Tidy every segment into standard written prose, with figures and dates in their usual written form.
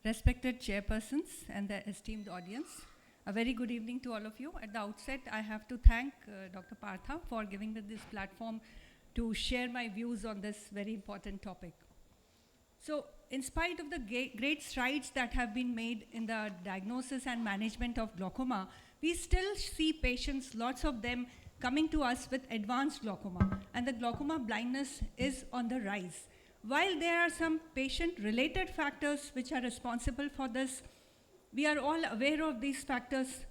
respected chairpersons and the esteemed audience. A very good evening to all of you. At the outset, I have to thank Dr. Partha for giving me this platform to share my views on this very important topic. So, in spite of the great strides that have been made in the diagnosis and management of glaucoma, we still see patients, lots of them, coming to us with advanced glaucoma, and the glaucoma blindness is on the rise. While there are some patient-related factors which are responsible for this, we are all aware of these factors,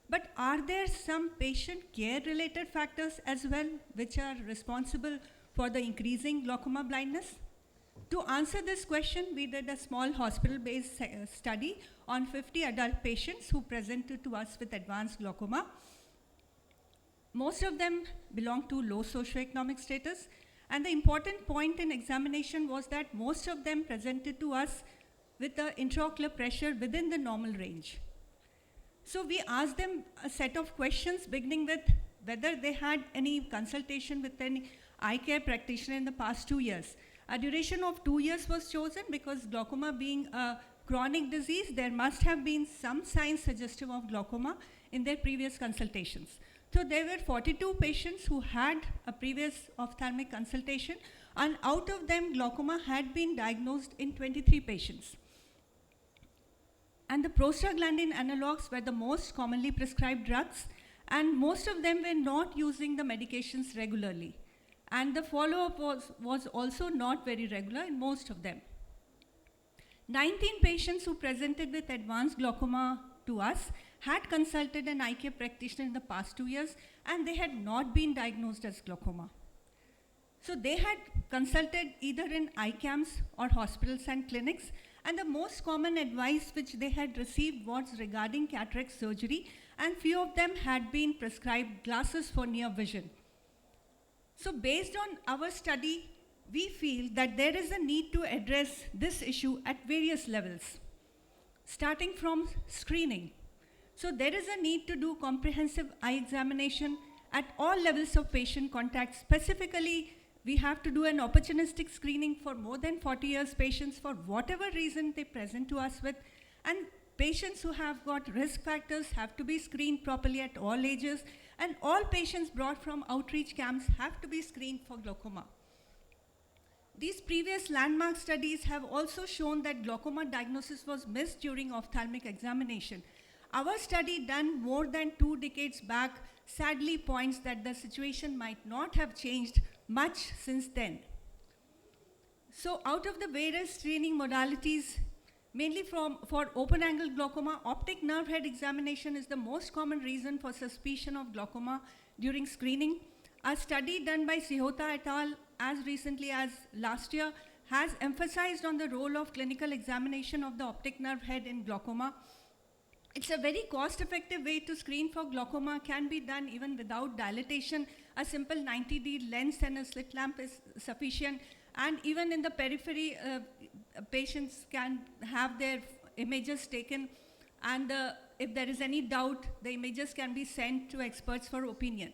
but are there some patient care-related factors as well which are responsible for the increasing glaucoma blindness? To answer this question, we did a small hospital-based study on 50 adult patients who presented to us with advanced glaucoma. Most of them belong to low socioeconomic status, and the important point in examination was that most of them presented to us with the intraocular pressure within the normal range. So we asked them a set of questions beginning with whether they had any consultation with any eye care practitioner in the past 2 years. A duration of 2 years was chosen because glaucoma being a chronic disease, there must have been some signs suggestive of glaucoma in their previous consultations. So there were 42 patients who had a previous ophthalmic consultation, and out of them, glaucoma had been diagnosed in 23 patients. And the prostaglandin analogs were the most commonly prescribed drugs, and most of them were not using the medications regularly. And the follow-up was also not very regular in most of them. 19 patients who presented with advanced glaucoma to us had consulted an eye care practitioner in the past 2 years, and they had not been diagnosed as glaucoma. So they had consulted either in eye camps or hospitals and clinics, and the most common advice which they had received was regarding cataract surgery, and few of them had been prescribed glasses for near vision. So based on our study, we feel that there is a need to address this issue at various levels, starting from screening. So there is a need to do comprehensive eye examination at all levels of patient contact. Specifically, we have to do an opportunistic screening for more than 40 years patients for whatever reason they present to us with, and patients who have got risk factors have to be screened properly at all ages, and all patients brought from outreach camps have to be screened for glaucoma. These previous landmark studies have also shown that glaucoma diagnosis was missed during ophthalmic examination. Our study done more than 2 decades back sadly points that the situation might not have changed much since then. So out of the various screening modalities, mainly for open-angle glaucoma, optic nerve head examination is the most common reason for suspicion of glaucoma during screening. A study done by Sihota et al. As recently as last year has emphasized on the role of clinical examination of the optic nerve head in glaucoma. It's a very cost-effective way to screen for glaucoma, can be done even without dilatation. A simple 90D lens and a slit lamp is sufficient, and even in the periphery, patients can have their images taken, and if there is any doubt, the images can be sent to experts for opinion.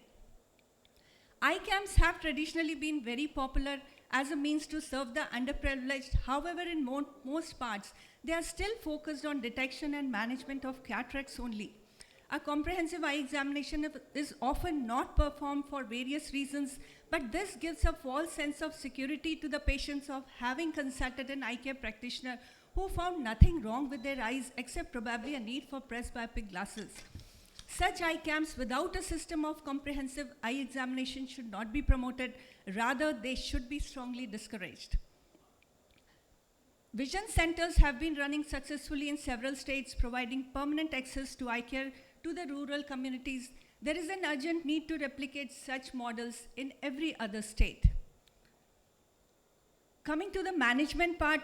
Eye camps have traditionally been very popular as a means to serve the underprivileged. However, in most parts, they are still focused on detection and management of cataracts only. A comprehensive eye examination is often not performed for various reasons, but this gives a false sense of security to the patients of having consulted an eye care practitioner who found nothing wrong with their eyes except probably a need for presbyopic glasses. Such eye camps without a system of comprehensive eye examination should not be promoted. Rather, they should be strongly discouraged. Vision centers have been running successfully in several states, providing permanent access to eye care to the rural communities. There is an urgent need to replicate such models in every other state. Coming to the management part,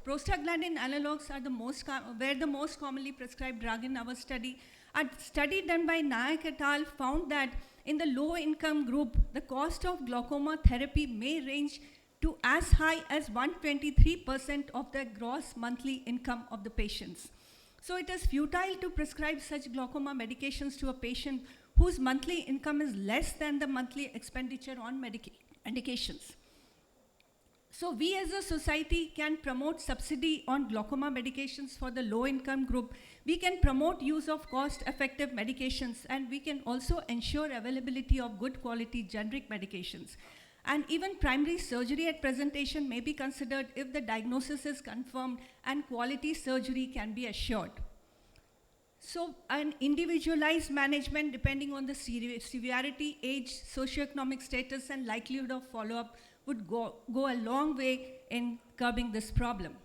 prostaglandin analogs are the most commonly prescribed drug in our study. A study done by Nayak et al. Found that in the low-income group, the cost of glaucoma therapy may range to as high as 123% of the gross monthly income of the patients. So it is futile to prescribe such glaucoma medications to a patient whose monthly income is less than the monthly expenditure on medications. So we as a society can promote subsidy on glaucoma medications for the low-income group. We can promote use of cost-effective medications, and we can also ensure availability of good quality generic medications. And even primary surgery at presentation may be considered if the diagnosis is confirmed and quality surgery can be assured. So an individualized management depending on the severity, age, socioeconomic status, and likelihood of follow-up would go a long way in curbing this problem.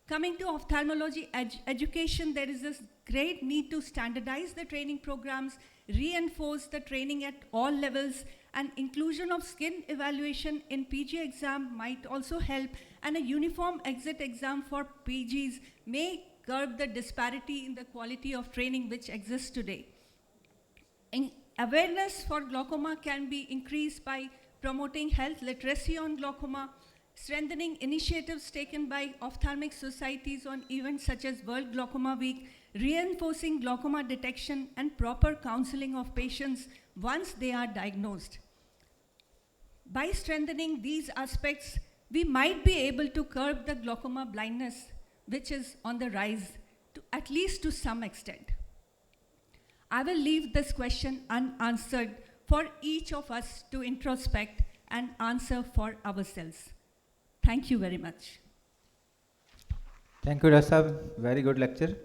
Coming to ophthalmology education, there is this great need to standardize the training programs, reinforce the training at all levels, and inclusion of skin evaluation in PG exam might also help, and a uniform exit exam for PGs may curb the disparity in the quality of training which exists today. Awareness for glaucoma can be increased by promoting health literacy on glaucoma, strengthening initiatives taken by ophthalmic societies on events such as World Glaucoma Week, reinforcing glaucoma detection and proper counseling of patients once they are diagnosed. By strengthening these aspects, we might be able to curb the glaucoma blindness, which is on the rise, at least to some extent. I will leave this question unanswered for each of us to introspect and answer for ourselves. Thank you very much. Thank you, Dr. Saab. Very good lecture.